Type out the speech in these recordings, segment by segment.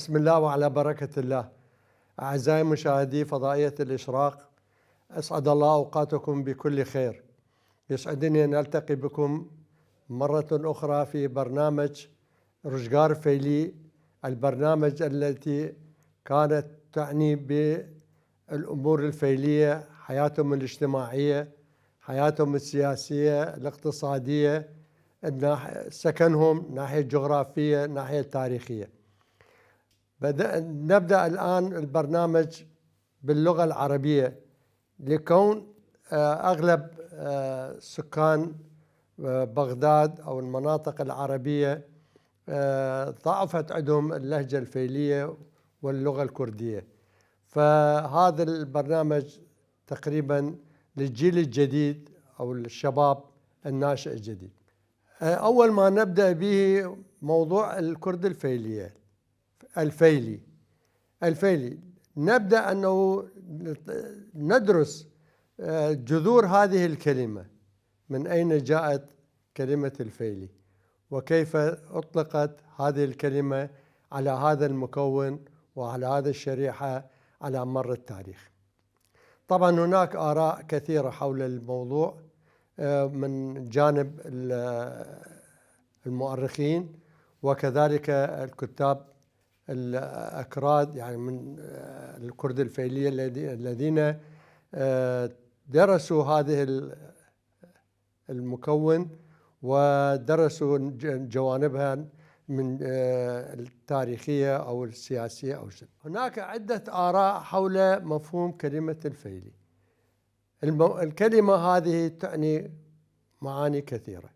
بسم الله وعلى بركة الله. أعزائي مشاهدي فضائية الإشراق، أسعد الله أوقاتكم بكل خير. يسعدني أن ألتقي بكم مرة أخرى في برنامج رشقار فيلي، البرنامج التي كانت تعني بالأمور الفيلية، حياتهم الاجتماعية، حياتهم السياسية، الاقتصادية، سكنهم، ناحية جغرافية، ناحية تاريخية. نبدأ الآن البرنامج باللغة العربية، لكون أغلب سكان بغداد أو المناطق العربية ضعفت عندهم اللهجة الفيلية واللغة الكردية، فهذا البرنامج تقريبا للجيل الجديد أو الشباب الناشئ الجديد. أول ما نبدأ به موضوع الكرد الفيلية، الفيلي نبدأ أنه ندرس جذور هذه الكلمة، من أين جاءت كلمة الفيلي، وكيف أطلقت هذه الكلمة على هذا المكون وعلى هذه الشريحة على مر التاريخ. طبعا هناك آراء كثيرة حول الموضوع من جانب المؤرخين وكذلك الكتاب الأكراد، يعني من الكرد الفيلية الذين درسوا هذه المكون ودرسوا جوانبها من التاريخية أو السياسية أو شيء. هناك عدة آراء حول مفهوم كلمة الفيلي. الكلمة هذه تعني معاني كثيرة،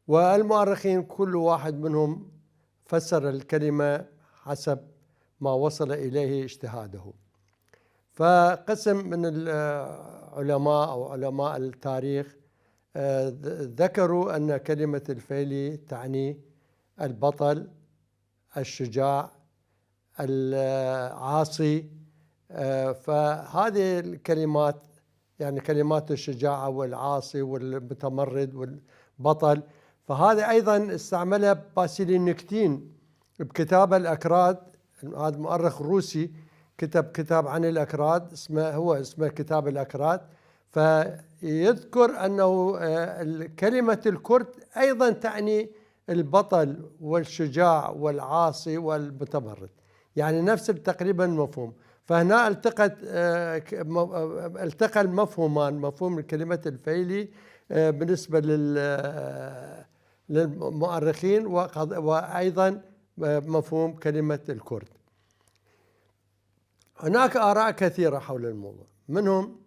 والمؤرخين كل واحد منهم فسر الكلمة حسب ما وصل إليه اجتهاده. فقسم من العلماء أو علماء التاريخ ذكروا أن كلمة الفيلي تعني البطل، الشجاع، العاصي. فهذه الكلمات، يعني كلمات الشجاعة والعاصي والمتمرد والبطل، فهذا أيضا استعملها باسيلي نكتين بكتاب الأكراد. هذا مؤرخ روسي كتب كتاب عن الأكراد، اسمه كتاب الأكراد، فيذكر أنه كلمة الكرد أيضا تعني البطل والشجاع والعاصي والمتمرد، يعني نفس تقريبا المفهوم. فهنا التقى المفهومان، مفهوم كلمة الفيلي بالنسبة للمؤرخين وأيضا مفهوم كلمة الكرد. هناك آراء كثيرة حول الموضوع، منهم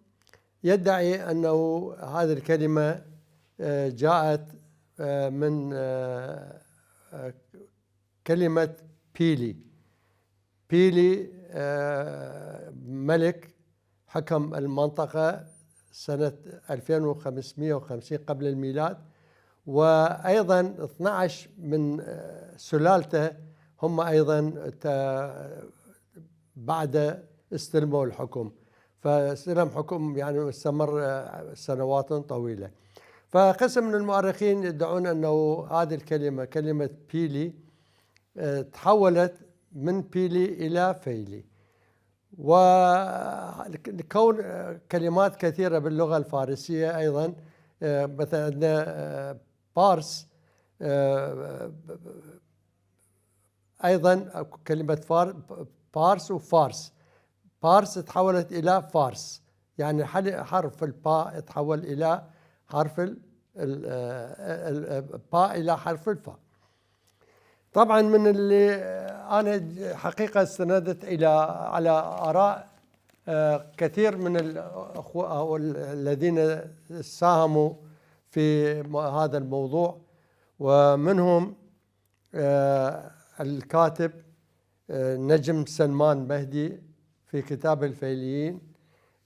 يدعي أنه هذه الكلمة جاءت من كلمة بيلي ملك حكم المنطقة سنة 2550 قبل الميلاد، وأيضا 12 من سلالته هم أيضا بعد استلموا الحكم، فاستلم حكم يعني استمر سنوات طويلة. فقسم من المؤرخين يدعون أنه هذه الكلمة، كلمة بيلي، تحولت من بيلي إلى فيلي. وكون كلمات كثيرة باللغة الفارسية أيضا، مثلا عندنا بارس، أيضا كلمة بارس وفارس. بارس تحولت إلى فارس، يعني حرف الباء تحول إلى حرف الباء إلى حرف الفاء. طبعا من اللي أنا حقيقة استندت على آراء كثير من الأخوة الذين ساهموا في هذا الموضوع، ومنهم الكاتب نجم سلمان مهدي في كتاب الفيليين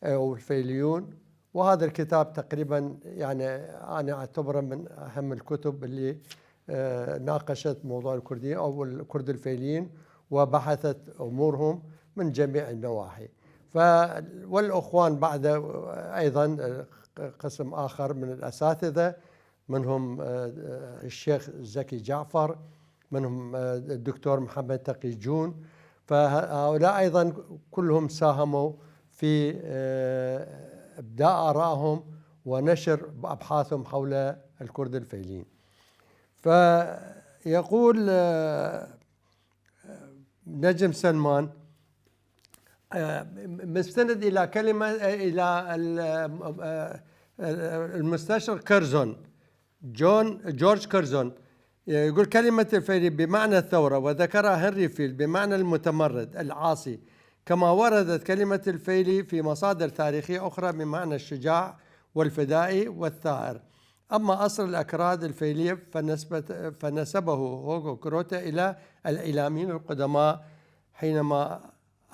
أو الفيليون. وهذا الكتاب تقريبا يعني أنا أعتبره من أهم الكتب اللي ناقشت موضوع الكردية أو الكرد الفيليين وبحثت أمورهم من جميع النواحي. والأخوان بعد أيضا قسم آخر من الأساتذة، منهم الشيخ زكي جعفر، منهم الدكتور محمد تقي جون، فهؤلاء أيضا كلهم ساهموا في إبداء آرائهم ونشر أبحاثهم حول الكرد الفيليين. فيقول نجم سلمان مستند إلى كلمة إلى المستشار كرزون، جورج كرزون، يقول كلمة الفيلي بمعنى الثورة، وذكرها هنري فيل بمعنى المتمرد العاصي، كما وردت كلمة الفيلي في مصادر تاريخية أخرى بمعنى الشجاع والفدائي والثائر. أما أصل الأكراد الفيلية فنسبه هوغو كروتا إلى الإعلاميين القدماء، حينما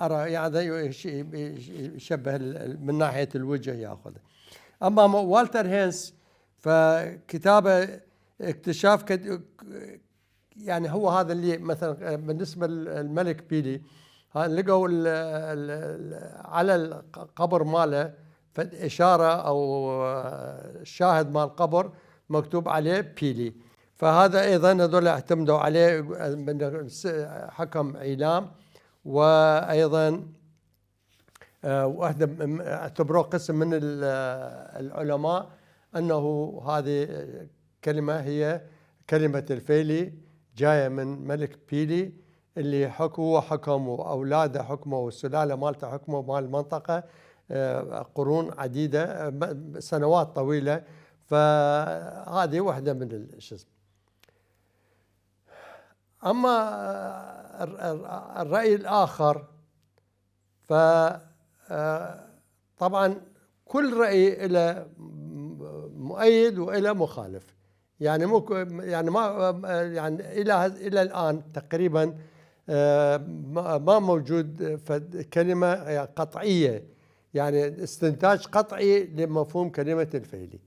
أرى يعني يشبه من ناحية الوجه يأخذ. أما والتر هينس فكتابه اكتشاف يعني هو هذا اللي مثلا بالنسبة للملك بيلي لقوا على القبر ماله إشارة أو شاهد مال القبر مكتوب عليه بيلي، فهذا أيضا هذول اعتمدوا عليه من حكم إعلام، وأيضا اعتبروه قسم من العلماء أنه هذه كلمة هي كلمة الفيلي جاية من ملك بيلي اللي هو حكم وأولاده حكموا والسلالة مالته حكموا مال المنطقة قرون عديدة سنوات طويلة. فهذه واحدة من الشيء. أما الرأي الآخر فطبعا كل رأي له مؤيد وإلى مخالف، يعني يعني ما يعني إلى الآن تقريبا ما موجود كلمة قطعية، يعني استنتاج قطعي لمفهوم كلمة الفيلي.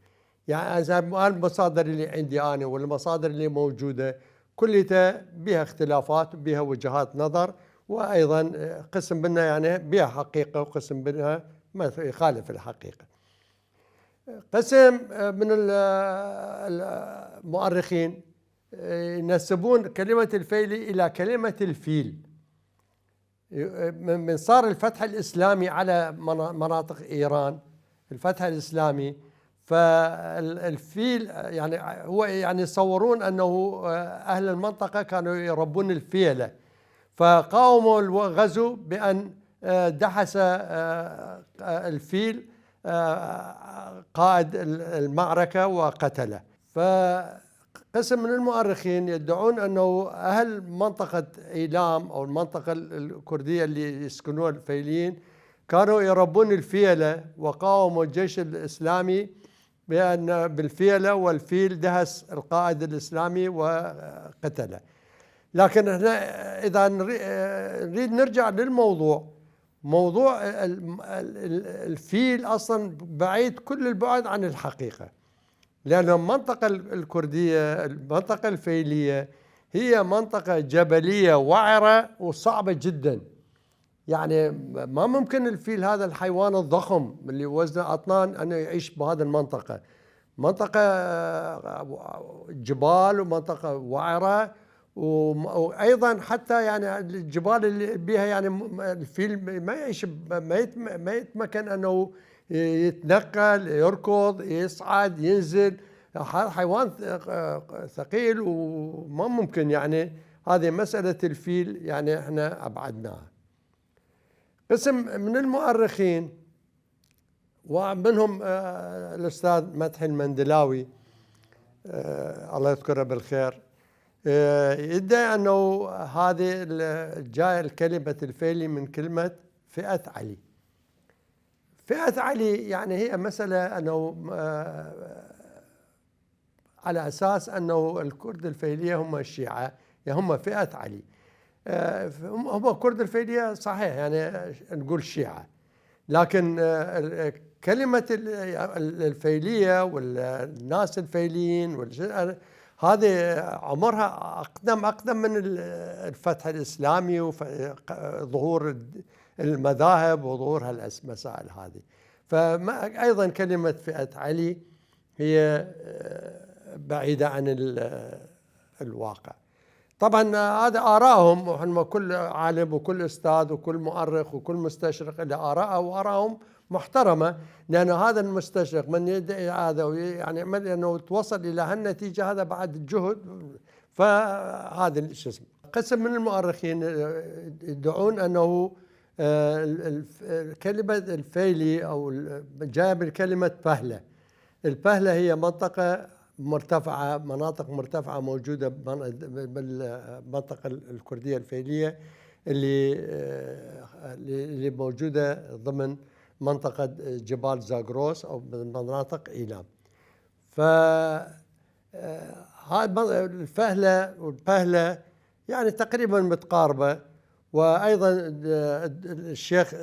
يعني المصادر اللي عندي أنا والمصادر اللي موجودة كلها بها اختلافات وبها وجهات نظر، وأيضا قسم منها يعني بها حقيقة وقسم منها ما يخالف الحقيقة. قسم من المؤرخين ينسبون كلمة الفيلي إلى كلمة الفيل من صار الفتح الإسلامي على مناطق إيران، الفتح الإسلامي، فالفيل يعني هو يعني يصورون أنه أهل المنطقة كانوا يربون الفيلة، فقاوموا الغزو بأن دحس الفيل قائد المعركة وقتله. فقسم من المؤرخين يدعون أنه أهل منطقة إيلام أو المنطقة الكردية اللي يسكنون الفيليين كانوا يربون الفيلة، وقاوموا الجيش الإسلامي بأن بالفيلة، والفيل دهس القائد الإسلامي وقتله. لكن احنا إذا نريد نرجع للموضوع، موضوع الفيل أصلا بعيد كل البعد عن الحقيقة، لأن المنطقة الكردية المنطقة الفيلية هي منطقة جبلية وعرة وصعبة جدا. يعني ما ممكن الفيل هذا الحيوان الضخم اللي وزنه أطنان أنه يعيش بهذه المنطقة، منطقة جبال ومنطقة وعرة، وأيضا حتى يعني الجبال اللي بها يعني الفيل ما يعيش ما يتمكن أنه يتنقل يركض يصعد ينزل، حيوان ثقيل وما ممكن. يعني هذه مسألة الفيل يعني احنا أبعدناها. قسم من المؤرخين ومنهم الأستاذ مدحي المندلاوي الله يذكره بالخير يدعي أنه هذه جاء الكلمة الفيلي من كلمة فئة علي. فئة علي يعني هي مسألة أنه على أساس أنه الكرد الفيلية هم الشيعة، يعني هم فئة علي، هم الكرد الفيلية صحيح يعني نقول شيعة، لكن كلمة الفيلية والناس الفيليين هذه عمرها أقدم من الفتح الإسلامي وظهور المذاهب وظهور هالمسائل هذه. فأيضا كلمة فئة علي هي بعيدة عن الواقع. طبعا هذا آرائهم، وهم كل عالم وكل أستاذ وكل مؤرخ وكل مستشرق له آراءه، وآرائهم محترمة، لأن هذا المستشرق من يدعي هذا يعني يعمل أنه توصل إلى هالنتيجة هذا بعد جهد. فهذا شو اسمه قسم من المؤرخين يدعون أنه كلمة الفيلي أو جاء من كلمة فهلة. الفهلة هي منطقة مرتفعة، مناطق مرتفعة موجودة بالمنطقة الكردية الفيلية اللي موجودة ضمن منطقة جبال زاغروس أو مناطق إيلام. الفهلة والبهلة يعني تقريبا متقاربة. وأيضا الشيخ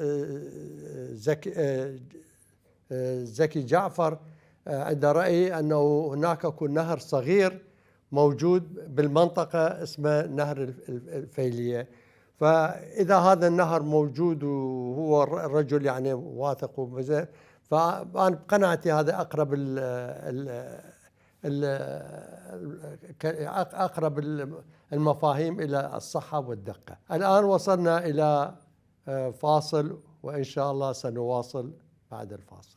زكي جعفر عنده رأي أنه هناك يكون نهر صغير موجود بالمنطقة اسمه نهر الفيلية. فإذا هذا النهر موجود وهو الرجل يعني واثق فأنا بقناعتي هذا أقرب المفاهيم إلى الصحة والدقة. الآن وصلنا إلى فاصل، وإن شاء الله سنواصل بعد الفاصل.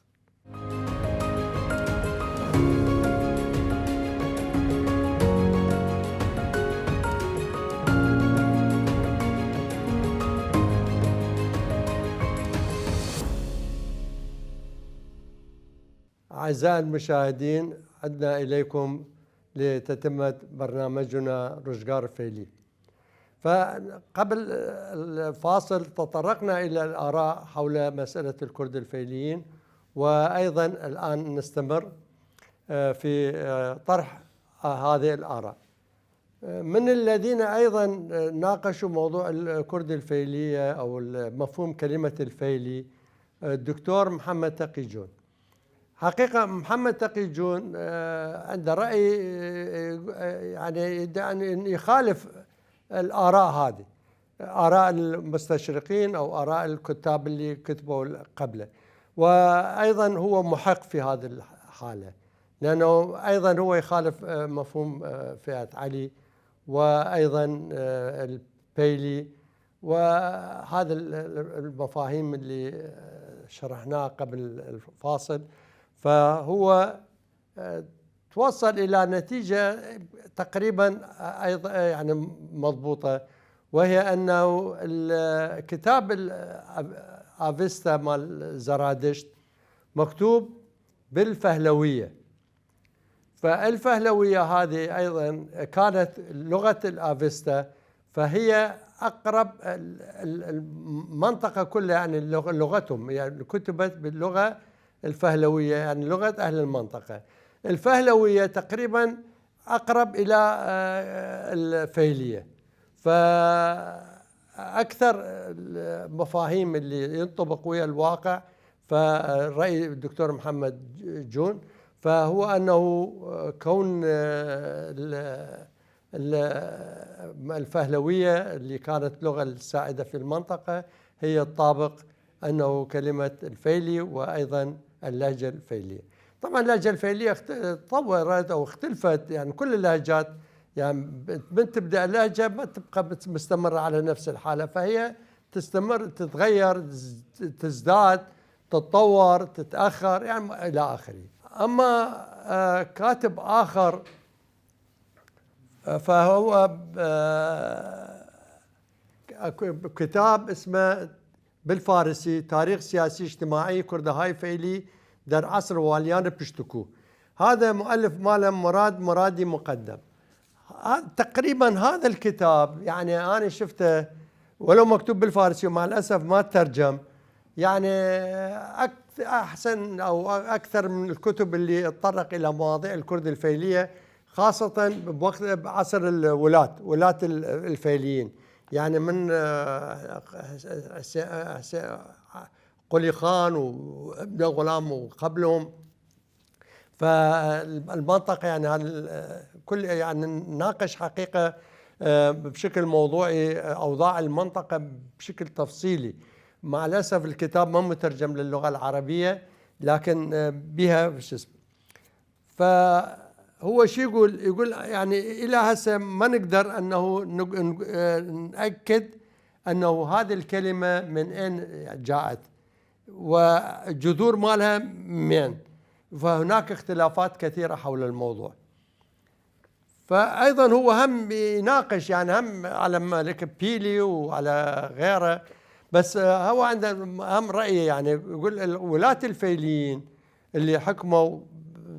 أعزائي المشاهدين، عدنا إليكم لتتمة برنامجنا رشقار فيلي. فقبل الفاصل تطرقنا إلى الآراء حول مسألة الكرد الفيليين، وأيضا الآن نستمر في طرح هذه الآراء. من الذين أيضا ناقشوا موضوع الكرد الفيلية أو مفهوم كلمة الفيلي الدكتور محمد تقي جون. حقيقة محمد تقي جون عنده رأي يعني يدعي أن يخالف الآراء هذه، آراء المستشرقين أو آراء الكتاب اللي كتبوا قبله. وأيضا هو محق في هذه الحالة، لأنه أيضا هو يخالف مفهوم فئة علي وأيضا البيلي وهذا المفاهيم اللي شرحناها قبل الفاصل. فهو توصل إلى نتيجة تقريبا أيضا يعني مضبوطة، وهي أنه الكتاب الأفستا مال زرادشت مكتوب بالفهلوية. فالفهلوية هذه أيضا كانت لغة الأفستا، فهي أقرب المنطقة كلها يعني لغتهم، يعني كتبت باللغة الفهلوية يعني لغة أهل المنطقة. الفهلوية تقريبا أقرب إلى الفيلية. فأكثر المفاهيم اللي ينطبق ويا الواقع فرأي الدكتور محمد جون فهو أنه كون الفهلوية اللي كانت لغة السائدة في المنطقة هي الطابق أنه كلمة الفيلي وأيضا اللهجة الفيلية. طبعا اللهجة الفيلية تطورت أو اختلفت، يعني كل اللهجات يعني من تبدأ اللهجة ما تبقى مستمرة على نفس الحالة، فهي تستمر تتغير تزداد تتطور تتأخر يعني إلى آخره. أما كاتب آخر فهو كتاب اسمه بالفارسي تاريخ سياسي اجتماعي كردهاي فيلي در عصر واليان بشتكو. هذا مؤلف ماله مرادي مقدم. تقريبا هذا الكتاب يعني أنا شفته ولو مكتوب بالفارسي ومع الأسف ما ترجم، يعني أحسن أو أكثر من الكتب اللي تطرق إلى مواضيع الكرد الفيلية، خاصة بوقت بعصر ولاة الفيليين، يعني من قلي خان وابن غلام وقبلهم. فالمنطقة يعني كل يعني ناقش حقيقة بشكل موضوعي أوضاع المنطقة بشكل تفصيلي. مع الأسف الكتاب ما مترجم للغة العربية، لكن بها شو اسمه. هو شو يقول يعني إلى هسه ما نقدر أنه نأكد أنه هذه الكلمة من أين جاءت وجذور مالها من، فهناك اختلافات كثيرة حول الموضوع. فأيضا هو هم يناقش يعني هم على ملك بيلي وعلى غيره، بس هو عنده هم رأيه يعني يقول ولاة الفيليين اللي حكموا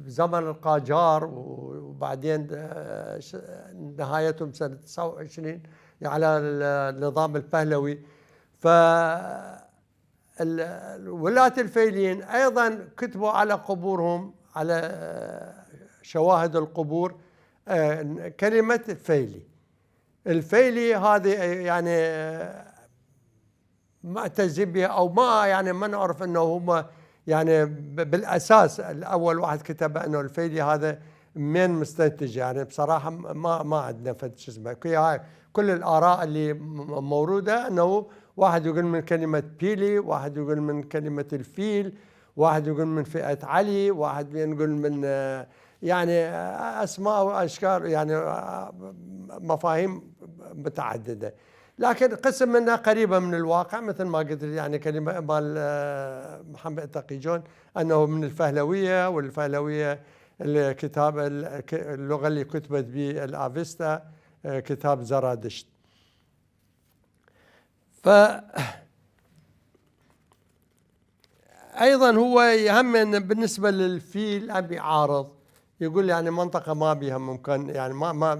زمن القاجار وبعدين نهايتهم سنة 29 على النظام البهلوي. ولاة الفيليين أيضا كتبوا على قبورهم، على شواهد القبور، كلمة فيلي. الفيلي هذه يعني معتز بها أو ما يعني ما نعرف أنه هم يعني بالأساس الأول واحد كتب أنه الفيلي هذا من مستنتج. يعني بصراحة ما عندنا شو اسمه كل الآراء اللي موجودة أنه واحد يقول من كلمة بيلي، واحد يقول من كلمة الفيل، واحد يقول من فئة علي، واحد يقول من يعني أسماء وأشكال يعني مفاهيم متعددة، لكن قسم منها قريبة من الواقع مثل ما قلت يعني كلمة مال محمد تقي جون أنه من الفهلوية، والفهلوية الكتاب اللغة اللي كتبت به الأفستا كتاب زرادشت. أيضا هو يهم بالنسبة للفيل أبي عارض، يقول يعني منطقة ما بها ممكن يعني ما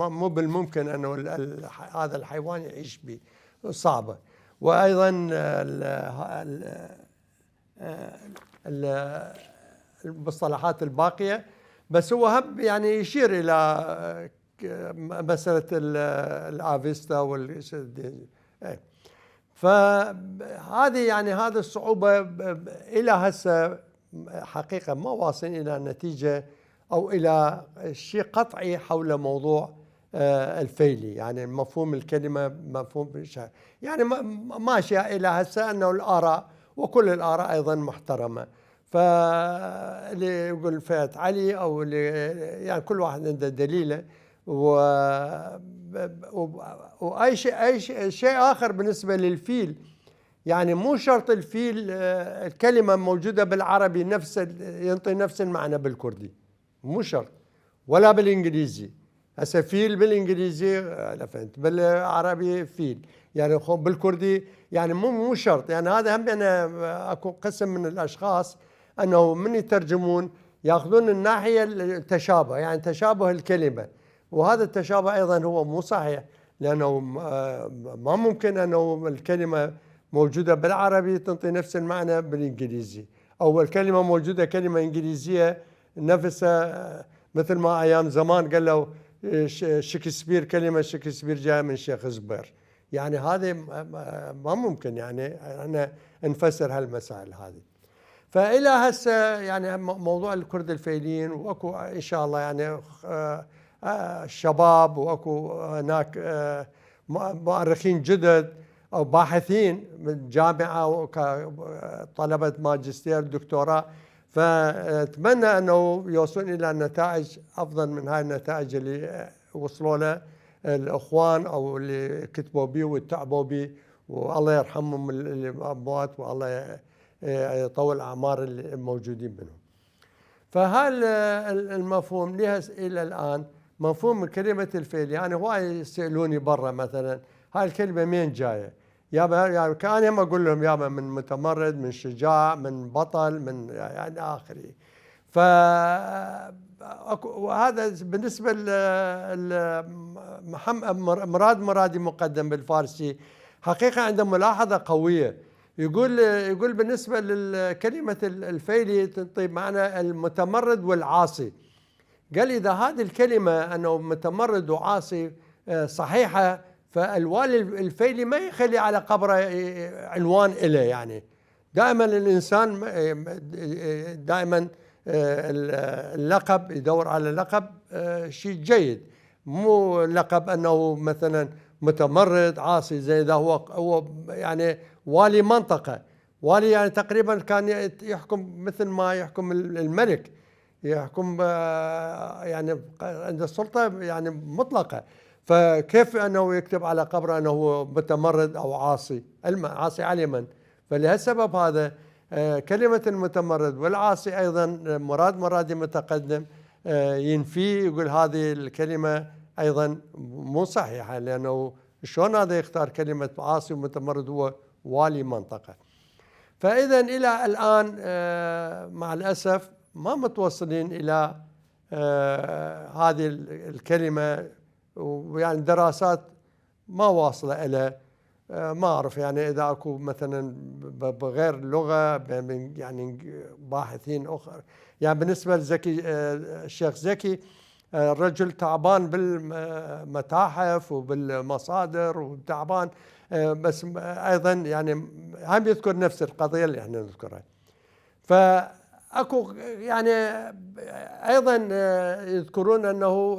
مو بالممكن أنه هذا الحيوان يعيش به، صعبة. وأيضا المصطلحات الباقية، بس هو هم يعني يشير إلى مسألة الأفيستا فهذه يعني هذه الصعوبة إلى هسه حقيقة ما واصل إلى نتيجة أو إلى شيء قطعي حول موضوع الفيلي. يعني مفهوم الكلمة مفهوم يعني ماشية إلى هسه أنه الآراء وكل الآراء أيضا محترمة. فاللي يقول فئة علي أو اللي يعني كل واحد عنده دليله. وأي شيء آخر بالنسبة للفيل، يعني مو شرط الفيل الكلمة موجودة بالعربي ينطي نفس المعنى بالكردي، مو شرط، ولا بالإنجليزي. هسه فيل بالإنجليزي فهمت، بالعربي فيل، يعني بالكردي يعني مو شرط. يعني هذا هم أنا أكو قسم من الأشخاص أنه من يترجمون يأخذون الناحية التشابه، يعني تشابه الكلمة، وهذا التشابه أيضا هو مو صحيح، لأنه ما ممكن أنه الكلمة موجودة بالعربي تنطي نفس المعنى بالإنجليزي، أو الكلمة موجودة كلمة إنجليزية نفسها مثل ما أيام زمان قالوا شكسبير، كلمة شكسبير جاء من شيخ زبير. يعني هذا ما ممكن يعني أنا نفسر هالمسائل هذه. فإلى هسه يعني موضوع الكرد الفيليين، وأكو إن شاء الله يعني الشباب واكو هناك مؤرخين جدد او باحثين من جامعه طلبه ماجستير دكتوراه، فاتمنى انه يوصلون الى نتائج افضل من هاي النتائج اللي وصلوا لها الاخوان او اللي كتبوا به وتعبوا به، والله يرحمهم الاموات والله يطول اعمار الموجودين منهم. فهذا المفهوم لها الى الان مفهوم كلمة الفيل. يعني هواي يسألوني برا مثلا هاي الكلمة مين جاية؟ يابا يعني كان يوم أقول لهم يابا من متمرد، من شجاع، من بطل، من يعني آخره. وهذا بالنسبة لمحمد مرادي مقدم بالفارسي حقيقة عنده ملاحظة قوية. يقول بالنسبة لكلمة الفيلي تنطي معنى المتمرد والعاصي. قال إذا هذه الكلمة أنه متمرد وعاصي صحيحة، فالوالي الفيلي ما يخلي على قبره عنوان إله. يعني دائما الإنسان دائما اللقب يدور على لقب شيء جيد، مو لقب أنه مثلا متمرد عاصي زي ذا. هو يعني والي منطقة، والي يعني تقريبا كان يحكم مثل ما يحكم الملك، يحكم يعني عند السلطة يعني مطلقة. فكيف أنه يكتب على قبره أنه متمرد أو عاصي؟ عاصي على من؟ فلهالسبب هذا كلمة المتمرد والعاصي أيضا مراد متقدم ينفي، يقول هذه الكلمة أيضا مو صحيحة، لأنه شلون هذا يختار كلمة عاصي ومتمرد هو والي منطقة؟ فإذا إلى الآن مع الأسف ما متوصلين إلى هذه الكلمة، ويعني دراسات ما واصلة إلى ما أعرف يعني إذا أكو مثلا بغير لغة يعني باحثين أخر. يعني بالنسبة لزكي الشيخ زكي الرجل تعبان بالمتاحف وبالمصادر وتعبان، بس أيضا يعني هم يذكر نفس القضية اللي احنا نذكرها. فأكو يعني أيضا يذكرون أنه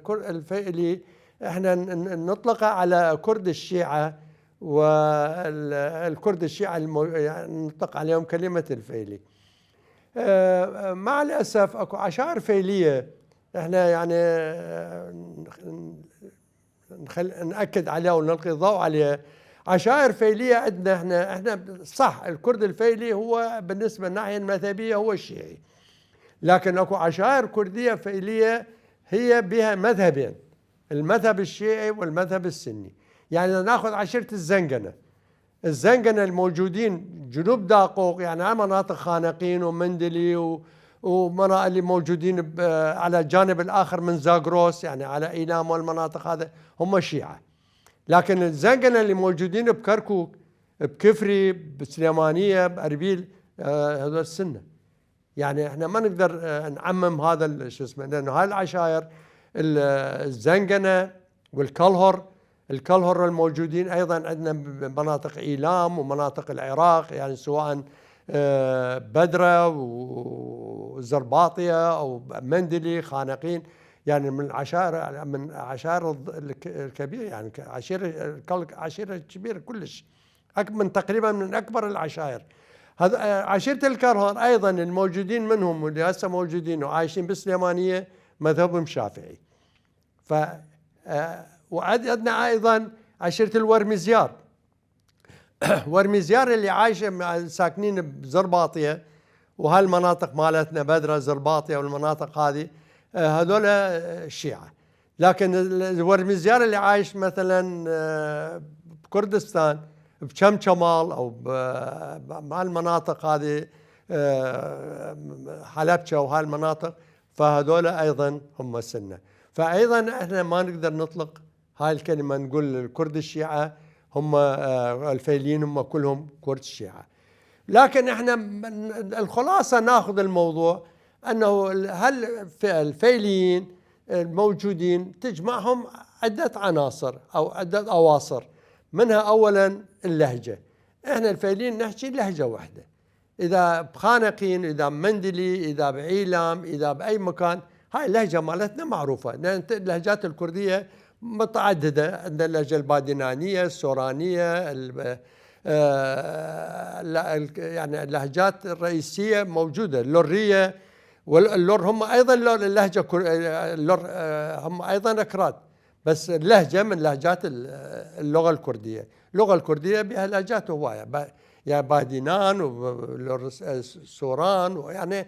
الفيلي احنا نطلق على كرد الشيعة، والكرد الشيعة يعني نطلق عليهم كلمة الفيلي. مع الأسف أكو عشائر فيلية احنا يعني نأكد عليها ونلقي الضوء عليها. عشائر فيلية عندنا احنا صح، الكرد الفيلي هو بالنسبة للناحية المذهبية هو الشيعي، لكن اكو عشائر كردية فيلية هي بها مذهبين، المذهب الشيعي والمذهب السني. يعني ناخذ عشيرة الزنقنة الموجودين جنوب داقوق، يعني على مناطق خانقين ومندلي ومناطق اللي موجودين على الجانب الآخر من زاغروس، يعني على إيلام والمناطق هذا هم شيعة. لكن الزنقنة اللي موجودين بكركوك بكفري بسليمانية بأربيل هذول السنة. يعني احنا ما نقدر نعمم هذا شو اسمه، لأنه هاي العشائر الزنقنة والكلهر الموجودين أيضا عندنا بمناطق إيلام ومناطق العراق، يعني سواء بدرة وزرباطية أو مندلي خانقين، يعني من عشائر الكبيرة، يعني عشيرة كبيرة كلش، من تقريبا من أكبر العشائر. عشيرة الكرهر أيضا الموجودين منهم واللي هسه موجودين وعايشين بالسليمانية مذهبهم شافعي. وعندنا أيضا عشيرة الورمزيار ورمزيار اللي عايشة ساكنين بزرباطية وهالمناطق مالتنا بدرة زرباطية والمناطق هذه هذول الشيعة. لكن الورمزيار اللي عايش مثلا بكردستان بشمشمال أو بهالمناطق هذه حلبشة وهالمناطق، فهذول أيضا هم سنة. فأيضا احنا ما نقدر نطلق هاي الكلمة نقول الكرد الشيعة هم الفيليين هم كلهم كرد الشيعة. لكن احنا الخلاصة ناخذ الموضوع أنه الفيليين الموجودين تجمعهم عدة عناصر أو عدة أواصر، منها أولا اللهجة. احنا الفيليين نحكي لهجة واحدة، إذا بخانقين إذا بمندلي إذا بعيلام إذا بأي مكان هاي اللهجة مالتنا معروفة. لأن اللهجات الكردية متعددة، عندنا اللهجة البادنانية السورانية يعني اللهجات الرئيسية موجودة، اللورية واللور هم أيضا اللهجة اللور هم أيضا أكراد، بس اللهجة من لهجات اللغة الكردية. اللغة الكردية بها لهجات هواية، يعني بادنان وسوران، ويعني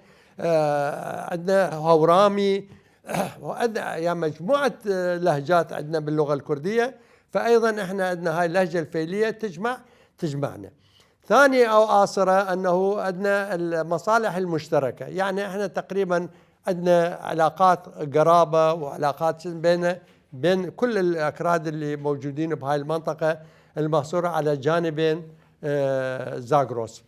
عندنا هورامي يعني مجموعة لهجات عندنا باللغة الكردية. فأيضا احنا عندنا هاي اللهجة الفيلية تجمعنا. ثاني أو آخر أنه عندنا المصالح المشتركة، يعني احنا تقريبا عندنا علاقات قرابة وعلاقات بين كل الأكراد اللي موجودين بهاي المنطقة المحصورة على جانبين زاغروس.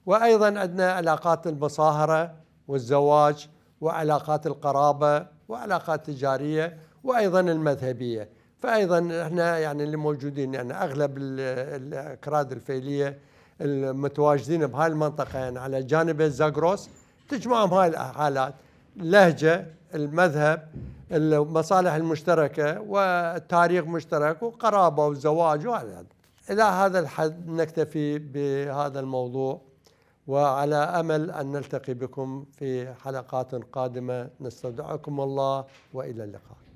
وأيضا عندنا علاقات المصاهرة والزواج وعلاقات القرابة وعلاقات تجارية وأيضا المذهبية. فأيضا احنا يعني اللي موجودين يعني أغلب الأكراد الفيلية المتواجدين بهاي المنطقة يعني على جانب زاغروس تجمعهم هاي الحالات: اللهجة، المذهب، المصالح المشتركة، والتاريخ مشترك، وقرابة وزواج وهذا. إلى هذا الحد نكتفي بهذا الموضوع، وعلى أمل أن نلتقي بكم في حلقات قادمة. نستودعكم الله وإلى اللقاء.